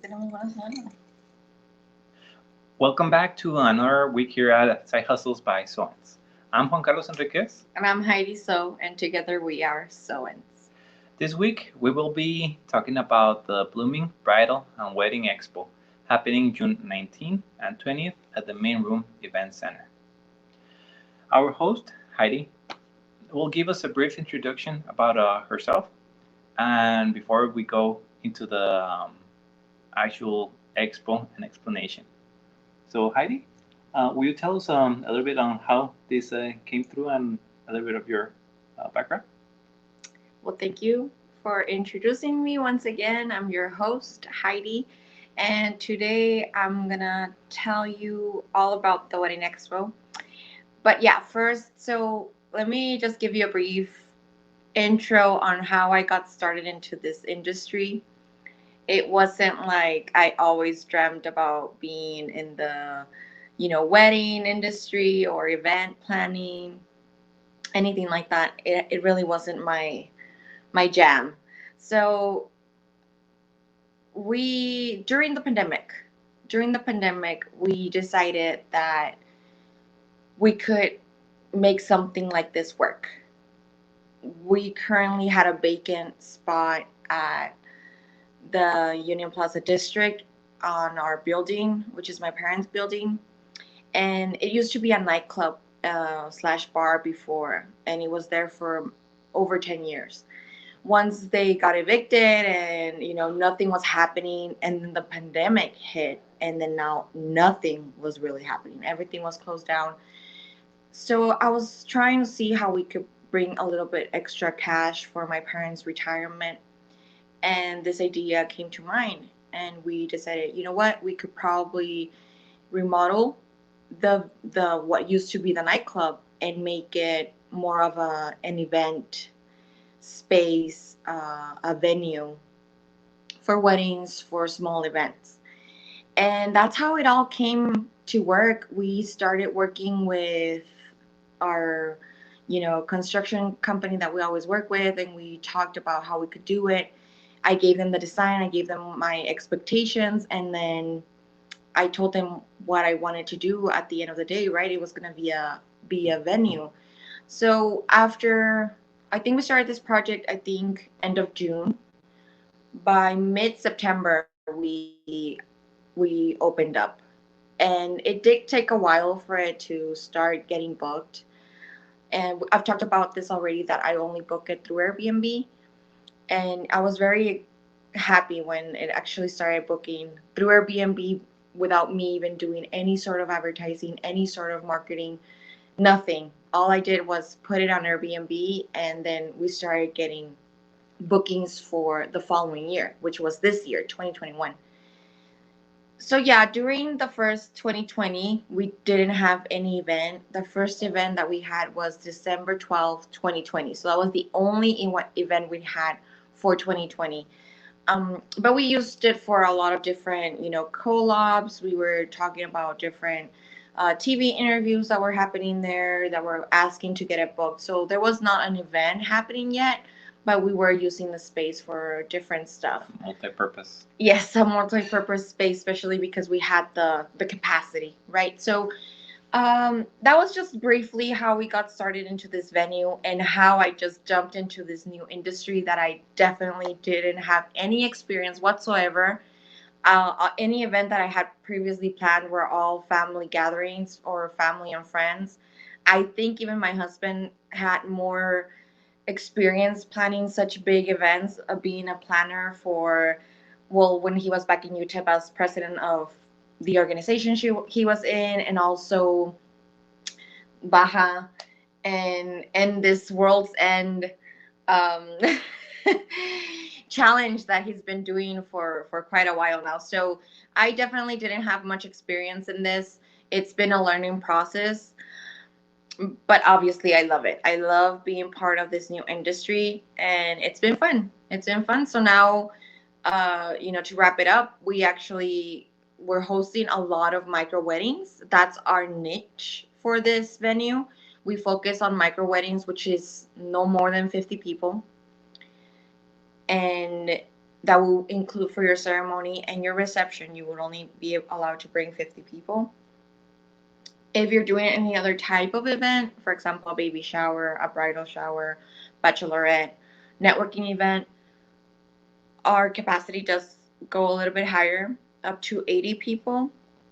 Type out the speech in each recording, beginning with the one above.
tenemos buena semana. Welcome back to another week here at Side Hustles by Soans. I'm Juan Carlos Enriquez. And I'm Heidi So, and together we are Soans. This week we will be talking about the blooming Bridal and Wedding Expo happening June 19th and 20th at the Main Room Event Center. Our host, Heidi, will give us a brief introduction about herself and before we go into the actual expo and explanation. So Heidi, will you tell us a little bit on how this came through and a little bit of your background? Well, thank you for introducing me once again. I'm your host, Heidi, and today I'm gonna tell you all about the Wedding Expo. But yeah, first, so let me just give you a brief intro on how I got started into this industry. It wasn't like I always dreamt about being in the, wedding industry or event planning, anything like that. It really wasn't my jam. So we during the pandemic, we decided that we could make something like this work. We currently had a vacant spot at the Union Plaza district on our building, which is my parents' building. And it used to be a nightclub slash bar before, and it was there for over 10 years. Once they got evicted and, nothing was happening, and then the pandemic hit, and then now nothing was really happening. Everything was closed down. So I was trying to see how we could bring a little bit extra cash for my parents' retirement, and this idea came to mind, and we decided, you know what, we could probably remodel the what used to be the nightclub and make it more of an event space, a venue for weddings, for small events. And that's how it all came to work. We started working with our, construction company that we always work with, and we talked about how we could do it. I gave them the design, I gave them my expectations, and then I told them what I wanted to do at the end of the day, right? It was going to be a venue. So after, I think we started this project, I think end of June. By mid-September, we opened up. And it did take a while for it to start getting booked. And I've talked about this already, that I only book it through Airbnb. And I was very happy when it actually started booking through Airbnb without me even doing any sort of advertising, any sort of marketing, nothing. All I did was put it on Airbnb, and then we started getting bookings for the following year, which was this year, 2021. So yeah, during the first 2020, we didn't have any event. The first event that we had was December 12th, 2020. So that was the only event we had for 2020. But we used it for a lot of different, collabs. We were talking about different TV interviews that were happening there, that were asking to get it booked. So there was not an event happening yet, but we were using the space for different stuff. Multi-purpose. Yes, a multi-purpose space, especially because we had the capacity, right? So that was just briefly how we got started into this venue, and how I just jumped into this new industry that I definitely didn't have any experience whatsoever. Any event that I had previously planned were all family gatherings or family and friends. I think even my husband had more experience planning such big events, being a planner for, well, when he was back in UTEP as president of the organization he was in, and also Baja, and this World's End um, challenge that he's been doing for quite a while now. So I definitely didn't have much experience in this. It's been a learning process, but obviously I love it. I love being part of this new industry, and it's been fun. It's been fun. So now, to wrap it up, we're hosting a lot of micro weddings. That's our niche for this venue. We focus on micro weddings, which is no more than 50 people. And that will include for your ceremony and your reception. You would only be allowed to bring 50 people. If you're doing any other type of event, for example, a baby shower, a bridal shower, bachelorette, networking event, our capacity does go a little bit higher, up to 80 people.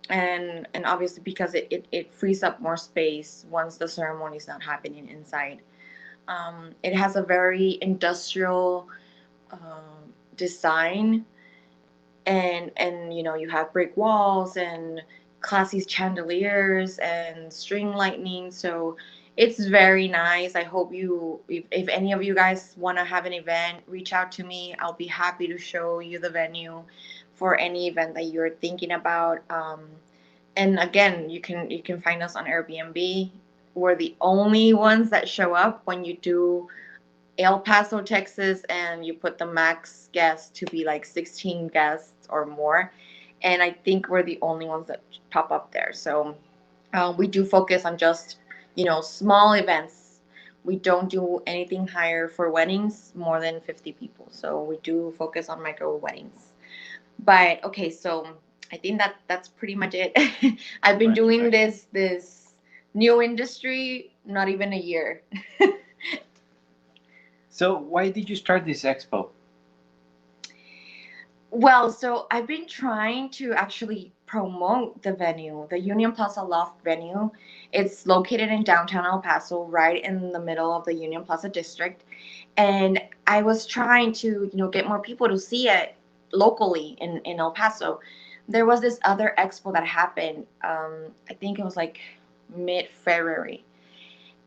And obviously because it frees up more space once the ceremony is not happening inside. It has a very industrial design, and you have brick walls and classy chandeliers and string lightning, so it's very nice. I hope if any of you guys want to have an event, reach out to me. I'll be happy to show you the venue for any event that you're thinking about. And again, you can find us on Airbnb. We're the only ones that show up when you do El Paso, Texas, and you put the max guests to be like 16 guests or more. And I think we're the only ones that pop up there. So we do focus on just, small events. We don't do anything higher for weddings more than 50 people. So we do focus on micro weddings. But okay, so I think that's pretty much it. I've been doing this new industry not even a year. So why did you start this expo? Well, so I've been trying to actually promote the venue, the Union Plaza Loft venue. It's located in downtown El Paso, right in the middle of the Union Plaza district. And I was trying to, get more people to see it locally in El Paso. There was this other expo that happened. I think it was like mid-February.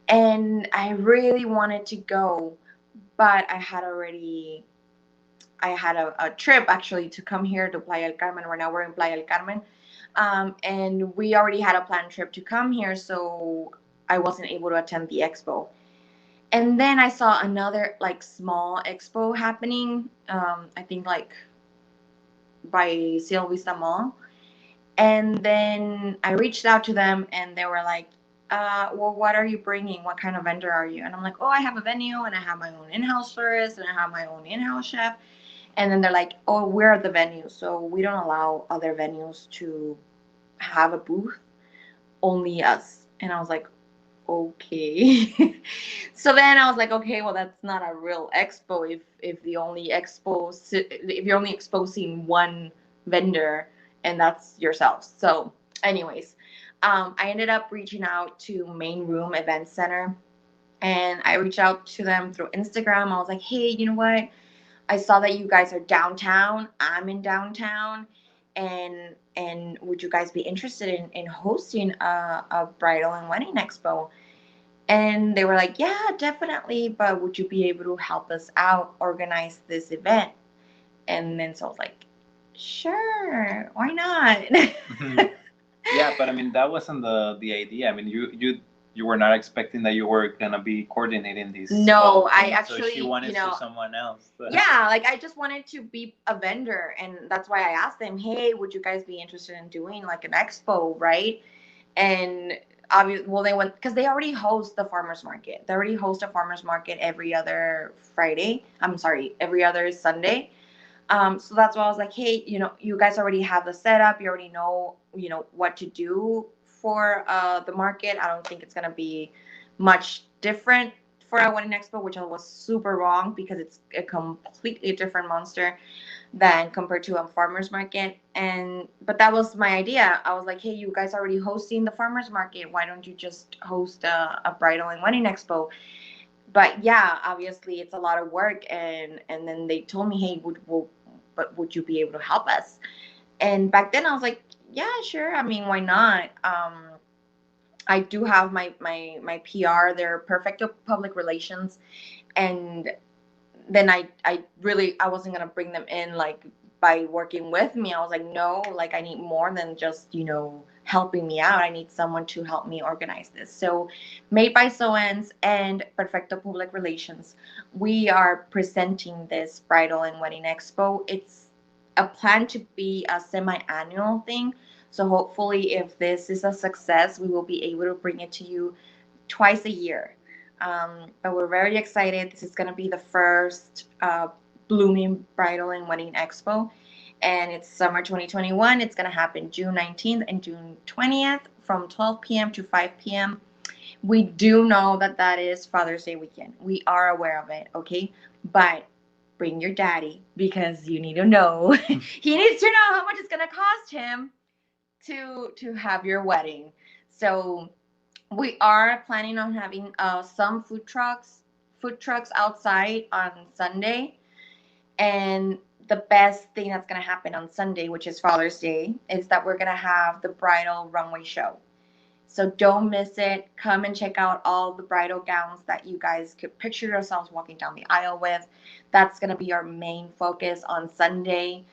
And I really wanted to go, but I had a trip actually to come here to Playa del Carmen. Right now we're in Playa del Carmen. And we already had a planned trip to come here, so I wasn't able to attend the expo. And then I saw another like small expo happening, I think like by Cielo Vista Mall. And then I reached out to them and they were like, well, what are you bringing? What kind of vendor are you? And I'm like, oh, I have a venue and I have my own in-house florist and I have my own in-house chef. And then they're like, oh, we're the venue, so we don't allow other venues to have a booth, only us. And I was like, okay. So then I was like, okay, well, that's not a real expo if you're only exposing one vendor and that's yourselves. So anyways, I ended up reaching out to Main Room Event Center, and I reached out to them through Instagram. I was like, hey, you know what? I saw that you guys are downtown. I'm in downtown, and would you guys be interested in hosting a bridal and wedding expo? And they were like, yeah, definitely, but would you be able to help us out organize this event? And then so I was like, sure, why not? Yeah, but I mean that wasn't the idea. I mean you were not expecting that you were gonna be coordinating these. No, I actually, so she wanted to someone else. Yeah, like I just wanted to be a vendor, and that's why I asked them, hey, would you guys be interested in doing like an expo, right? And obviously, well, they went because they already host the farmers market. They already host a farmers market every other Friday. I'm sorry, every other Sunday. So that's why I was like, hey, you guys already have the setup. You already know, what to do for the market. I don't think it's gonna be much different for a wedding expo, which I was super wrong because it's a completely different monster than compared to a farmers market. But that was my idea. I was like, hey, you guys already hosting the farmers market. Why don't you just host a bridal and wedding expo? But yeah, obviously it's a lot of work, and then they told me, hey, would you be able to help us? And back then I was like, yeah, sure. I mean, why not? I do have my PR. They're perfect at public relations, and then I wasn't gonna bring them in like by working with me. I was like, no, like I need more than just helping me out. I need someone to help me organize this. So, Made by Soens and Perfecto Public Relations, we are presenting this bridal and wedding expo. It's a plan to be a semi-annual thing. So hopefully, if this is a success, we will be able to bring it to you twice a year. But we're very excited. This is going to be the first Blooming Bridal and Wedding Expo. And it's summer 2021. It's going to happen June 19th and June 20th from 12 p.m. to 5 p.m. We do know that that is Father's Day weekend. We are aware of it, okay? But bring your daddy because you need to know. He needs to know how much it's going to cost him to have your wedding. So we are planning on having some food trucks outside on Sunday. And the best thing that's going to happen on Sunday, which is Father's Day, is that we're going to have the bridal runway show. So don't miss it. Come and check out all the bridal gowns that you guys could picture yourselves walking down the aisle with. That's going to be our main focus on Sunday.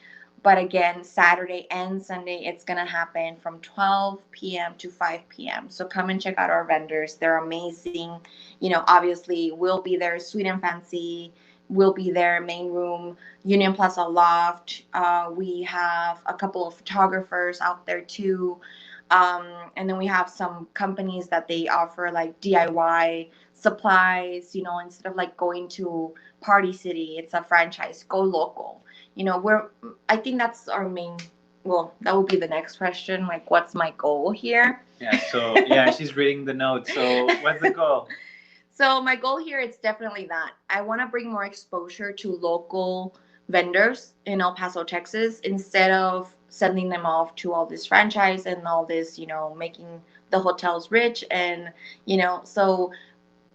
But again, Saturday and Sunday, it's going to happen from 12 p.m. to 5 p.m. So come and check out our vendors. They're amazing. Obviously, we'll be there, Sweet and Fancy. We'll be there, main room, Union Plaza Loft. We have a couple of photographers out there too. And then we have some companies that they offer like DIY supplies, instead of like going to Party City, it's a franchise, go local. I think that's our main, well, that would be the next question. Like, what's my goal here? Yeah, so she's reading the notes. So what's the goal? So my goal here is definitely that. I want to bring more exposure to local vendors in El Paso, Texas, instead of sending them off to all this franchise and all this, making the hotels rich. And, so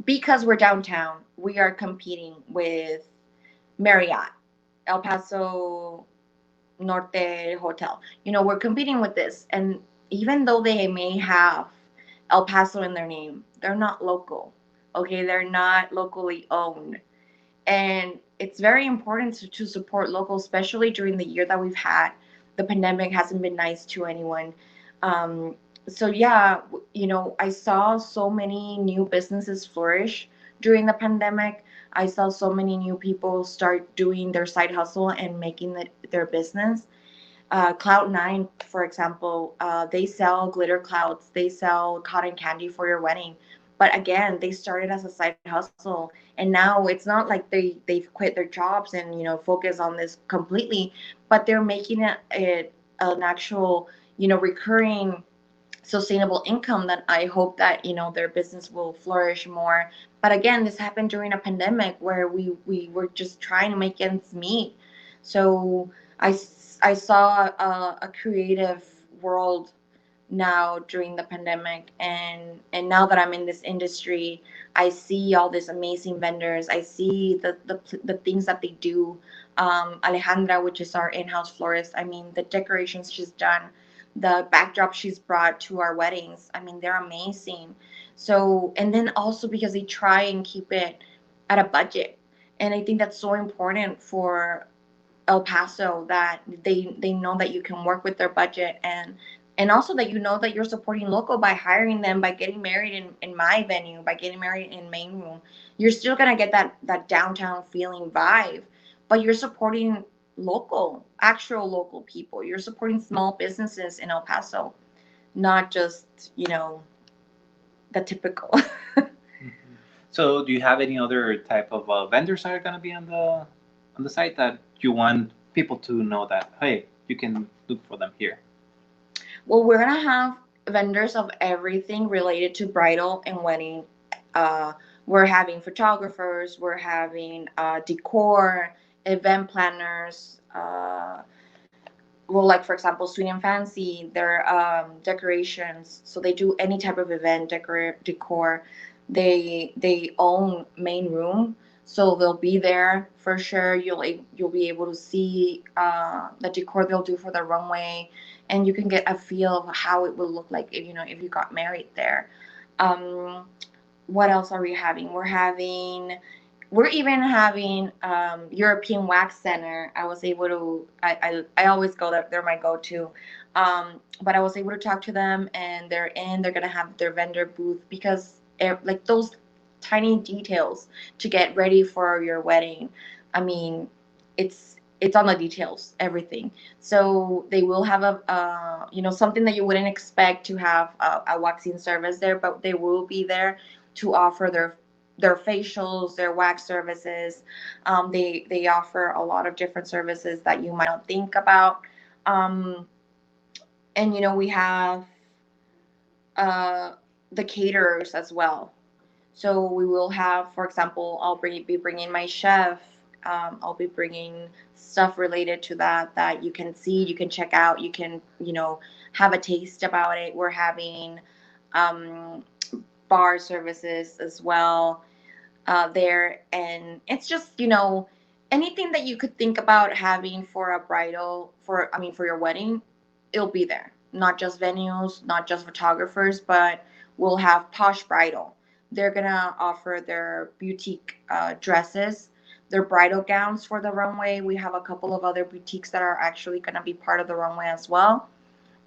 because we're downtown, we are competing with Marriott, El Paso Norte Hotel. We're competing with this. And even though they may have El Paso in their name, they're not local. Okay, they're not locally owned. And it's very important to support local, especially during the year that we've had. The pandemic hasn't been nice to anyone. So yeah, I saw so many new businesses flourish during the pandemic. I saw so many new people start doing their side hustle and making it their business. Cloud9, for example, they sell glitter clouds. They sell cotton candy for your wedding. But again, they started as a side hustle, and now it's not like they've quit their jobs and focus on this completely, but they're making it an actual recurring sustainable income that I hope that their business will flourish more. But again, this happened during a pandemic where we were just trying to make ends meet. So I saw a creative world now during the pandemic, and now that I'm in this industry, I see all these amazing vendors. I see the things that they do. Alejandra, which is our in-house florist, I mean, the decorations she's done, the backdrop she's brought to our weddings, I mean, they're amazing. So, and then also because they try and keep it at a budget, and I think that's so important for El Paso, that they know that you can work with their budget, and also that that you're supporting local by hiring them, by getting married in my venue, by getting married in main room. You're still gonna get that downtown feeling vibe, but you're supporting local, actual local people. You're supporting small businesses in El Paso, not just the typical. So, do you have any other type of vendors that are going to be on the site that you want people to know that, hey, you can look for them here? Well, we're gonna have vendors of everything related to bridal and wedding. We're having photographers, we're having decor, event planners. Well, like for example, Sweet and Fancy, their decorations. So they do any type of event decor. They own main room, so they'll be there for sure. You'll be able to see the decor they'll do for the runway, and you can get a feel of how it will look like if you got married there. Um, what else are we having? We're even having European Wax Center. I was able to. I always go there. They're my go-to. But I was able to talk to them, and they're gonna have their vendor booth because like those tiny details to get ready for your wedding. I mean, it's on the details, everything. So they will have something that you wouldn't expect to have a waxing service there, but they will be there to offer their facials, their wax services. They offer a lot of different services that you might not think about. Um, and we have uh, the caterers as well. So we will have, for example, be bringing my chef. I'll be bringing stuff related to that you can see, you can check out, you can have a taste about it. We're having um, bar services as well there, and it's just anything that you could think about having for a bridal, for your wedding, it'll be there. Not just venues, not just photographers, but we'll have Posh Bridal. They're gonna offer their boutique dresses, their bridal gowns for the runway. We have a couple of other boutiques that are actually gonna be part of the runway as well.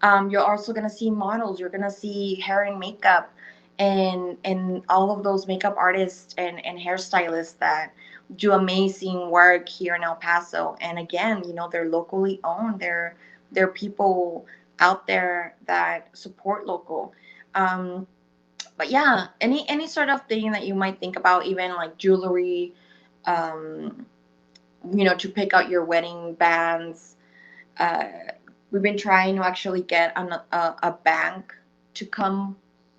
You're also gonna see models. You're gonna see hair and makeup, and all of those makeup artists and hairstylists that do amazing work here in El Paso. And again, they're locally owned. They're people out there that support local. Um, but yeah, any sort of thing that you might think about, even like jewelry, um, to pick out your wedding bands. Uh, we've been trying to actually get a bank to come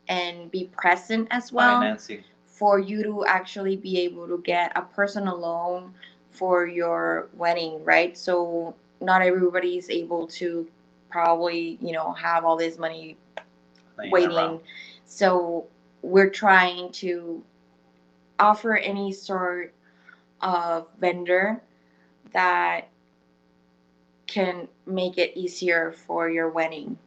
and be present as well, Financing. for you to actually be able to get a personal loan for your wedding, right? So not everybody is able to probably have all this money waiting around. So we're trying to offer any sort of vendor that can make it easier for your wedding.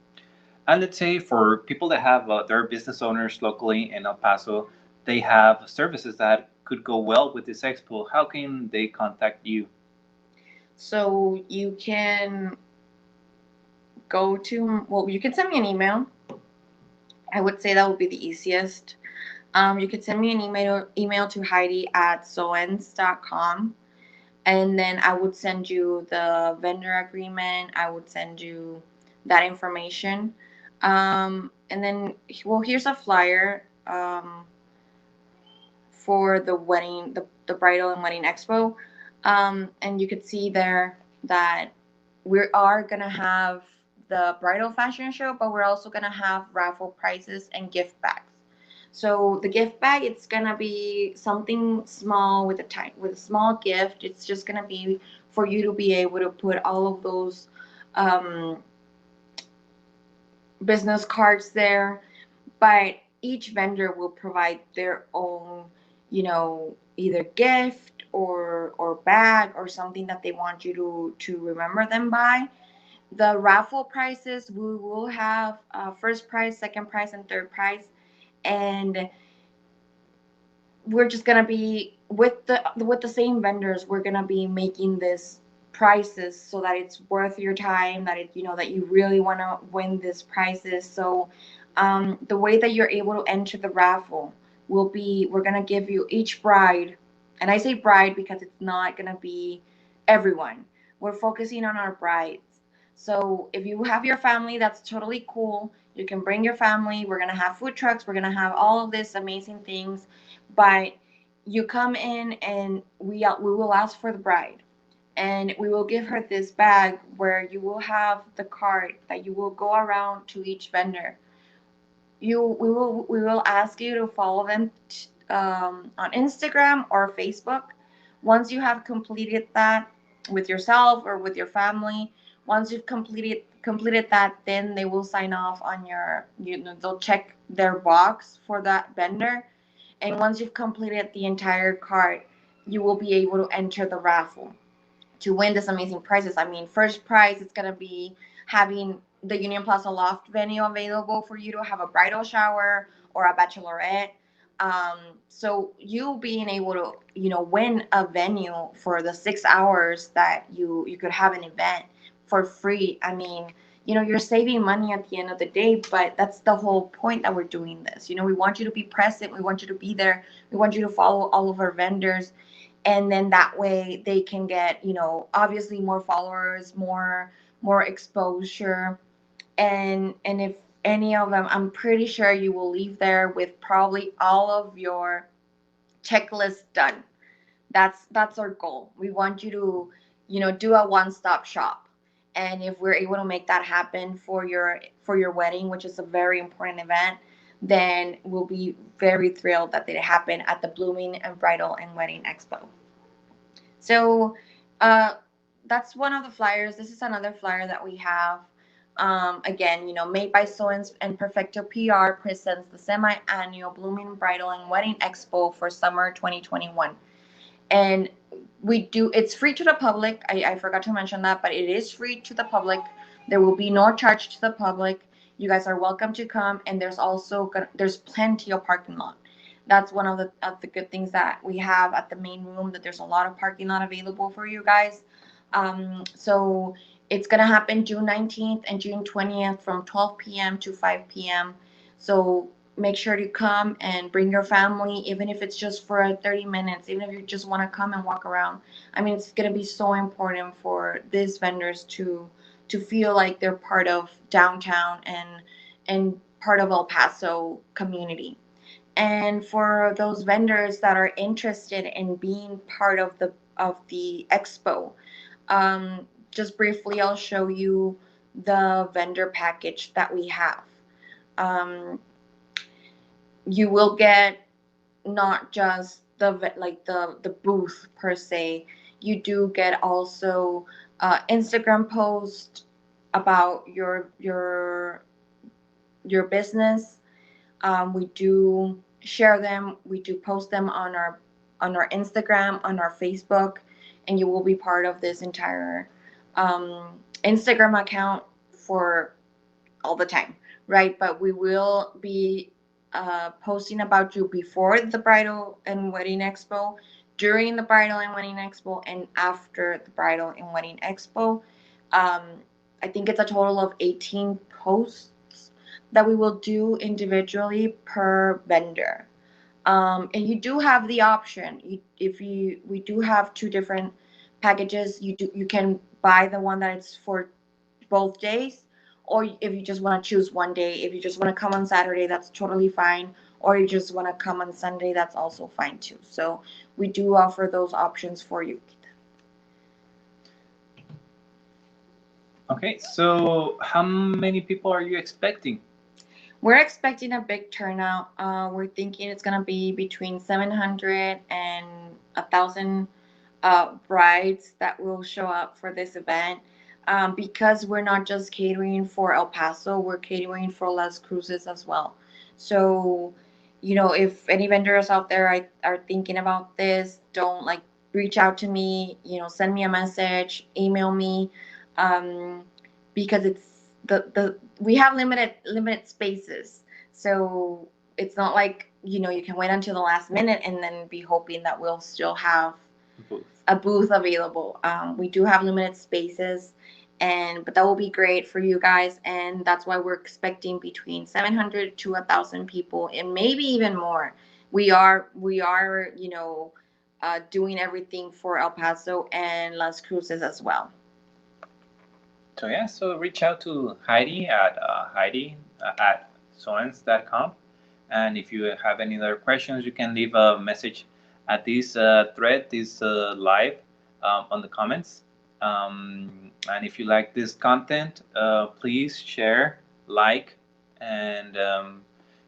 And let's say for people that have their business owners locally in El Paso, they have services that could go well with this expo. How can they contact you? So you can you can send me an email. I would say that would be the easiest. You could send me an email to Heidi@soens.com, and then I would send you the vendor agreement. I would send you that information. And then, well, here's a flyer for the wedding, the bridal and wedding expo. And you could see there that we are going to have the bridal fashion show, but we're also going to have raffle prizes and gift bags. So the gift bag, it's gonna be something small with a small gift. It's just gonna be for you to be able to put all of those um, business cards there. But each vendor will provide their own, either gift or bag or something that they want you to remember them by. The raffle prices, we will have first prize, second prize, and third prize, and we're just gonna be with the same vendors. We're gonna be making this prices so that it's worth your time, that that you really want to win this prizes. So the way that you're able to enter the raffle will be, we're gonna give you each bride, and I say bride because it's not gonna be everyone. We're focusing on our brides. So if you have your family, that's totally cool. You can bring your family. We're gonna have food trucks. We're gonna have all of these amazing things, but you come in and we will ask for the bride, and we will give her this bag where you will have the card that you will go around to each vendor. We will ask you to follow them on Instagram or Facebook. Once you have completed that with yourself or with your family, once you've completed that, then they will sign off on they'll check their box for that vendor. And once you've completed the entire card, you will be able to enter the raffle to win this amazing prizes. I mean, first prize is gonna be having the Union Plaza Loft venue available for you to have a bridal shower or a bachelorette. So you being able to, win a venue for the 6 hours that you could have an event for free. I mean, you're saving money at the end of the day, but that's the whole point that we're doing this. We want you to be present. We want you to be there. We want you to follow all of our vendors, and then that way they can get obviously more followers, more exposure. And if any of them, I'm pretty sure you will leave there with probably all of your checklist done. That's our goal. We want you to, do a one-stop shop. And if we're able to make that happen for your wedding, which is a very important event, then we'll be very thrilled that it happened at the Blooming and Bridal and Wedding Expo. So uh, that's one of the flyers. This is another flyer that we have. Again, Made by Sewins and Perfecto PR presents the semi-annual Blooming Bridal and Wedding Expo for summer 2021. And it's free to the public. I forgot to mention that, but it is free to the public. There will be no charge to the public. You guys are welcome to come, and there's plenty of parking lot. That's one of the good things that we have at the main room, that there's a lot of parking lot available for you guys. So it's gonna happen June 19th and June 20th from 12 p.m. to 5 p.m. So make sure to come and bring your family, even if it's just for 30 minutes, even if you just want to come and walk around. I mean, it's going to be so important for these vendors to feel like they're part of downtown and part of El Paso community. And for those vendors that are interested in being part of the expo, just briefly, I'll show you the vendor package that we have. You will get not just the booth per se. You do get also Instagram post about your business. We do share them. We do post them on our Instagram, on our Facebook, and you will be part of this entire Instagram account for all the time, right? But we will be posting about you before the Bridal and Wedding Expo, during the Bridal and Wedding Expo, and after the Bridal and Wedding Expo. I think it's a total of 18 posts that we will do individually per vendor. And you do have the option. We do have two different packages. You can buy the one that is for both days, or if you just want to choose one day. If you just want to come on Saturday, that's totally fine. Or you just want to come on Sunday, that's also fine too. So we do offer those options for you. Okay, so how many people are you expecting? We're expecting a big turnout. We're thinking it's gonna be between 700 and 1,000 brides that will show up for this event. Because we're not just catering for El Paso, we're catering for Las Cruces as well. So, if any vendors out there are thinking about this, don't reach out to me. Send me a message, email me, because it's we have limited spaces. So it's not like you can wait until the last minute and then be hoping that we'll still have a booth available. We do have limited spaces, but that will be great for you guys, and that's why we're expecting between 700 to 1,000 people, and maybe even more. We are doing everything for El Paso and Las Cruces as well. So yeah, so reach out to Heidi at sewins.com, and if you have any other questions, you can leave a message at this thread, this live, on the comments. And if you like this content, please share, and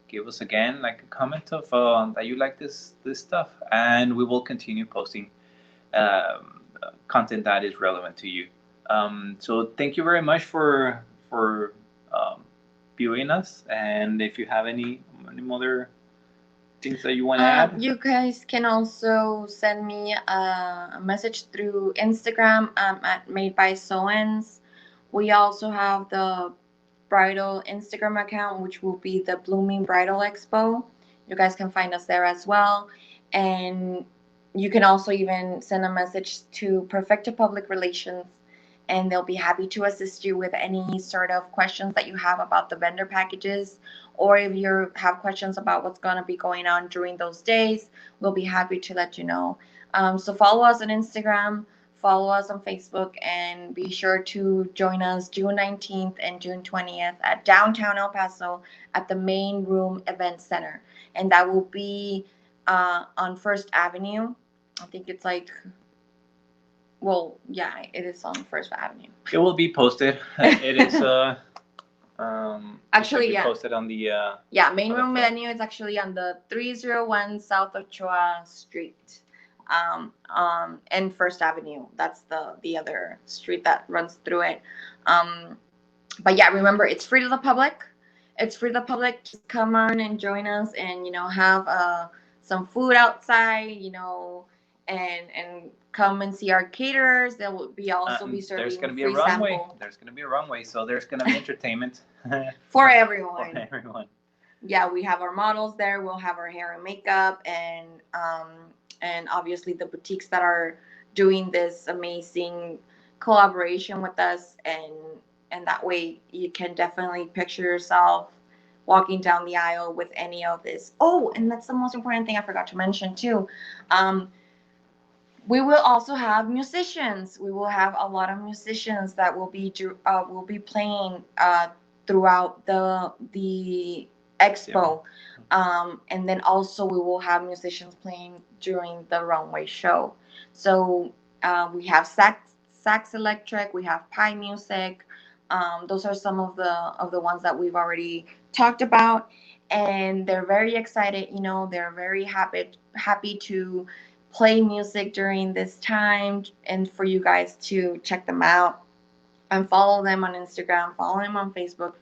give us again a comment of that you like this stuff, and we will continue posting content that is relevant to you. So thank you very much for viewing us, and if you have any other things that you want to add, you guys can also send me a message through Instagram at Made by Sewins. We also have the bridal Instagram account, which will be the Blooming Bridal Expo. You guys can find us there as well, and you can also even send a message to Perfecto Public Relations, and they'll be happy to assist you with any sort of questions that you have about the vendor packages, or if you have questions about what's going to be going on during those days, we'll be happy to let you know. So follow us on Instagram, follow us on Facebook, and be sure to join us June 19th and June 20th at downtown El Paso at the Main Room Event Center. And that will be on First Avenue. I think it's like, well, yeah, it is on First Avenue. It will be posted. It is Actually, yeah, posted on the main on the room front. venue is actually on the 301 South Ochoa Street, and First Avenue. That's the other street that runs through it. But yeah, remember, it's free to the public. It's free to the public. Just come on and join us, and have some food outside, and come and see our caterers. They will be also be serving there's gonna be a free runway. sample There's gonna be a runway, so there's gonna be entertainment for everyone. for everyone. Yeah, we have our models there. We'll have our hair and makeup, and obviously the boutiques that are doing this amazing collaboration with us, and that way you can definitely picture yourself walking down the aisle with any of this. Oh, and that's the most important thing I forgot to mention too. We will also have musicians. We will have a lot of musicians that will be playing throughout the expo. And then also we will have musicians playing during the runway show. So we have sax electric, we have pie music. Those are some of the ones that we've already talked about, and they're very excited. They're very happy to play music during this time, and for you guys to check them out and follow them on Instagram, follow them on Facebook.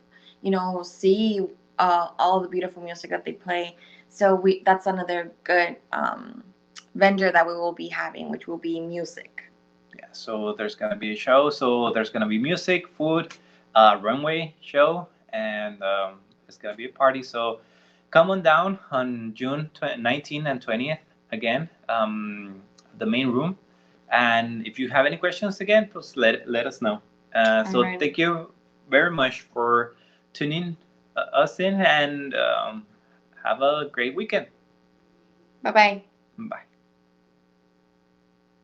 See all the beautiful music that they play. So that's another good vendor that we will be having, which will be music. Yeah, so there's gonna be a show. So there's gonna be music, food, runway show, and it's gonna be a party. So come on down on June 19th and 20th again, the main room. And if you have any questions again, please let us know. So Alright. thank you very much for tuning us in, and have a great weekend. Bye-bye. Bye.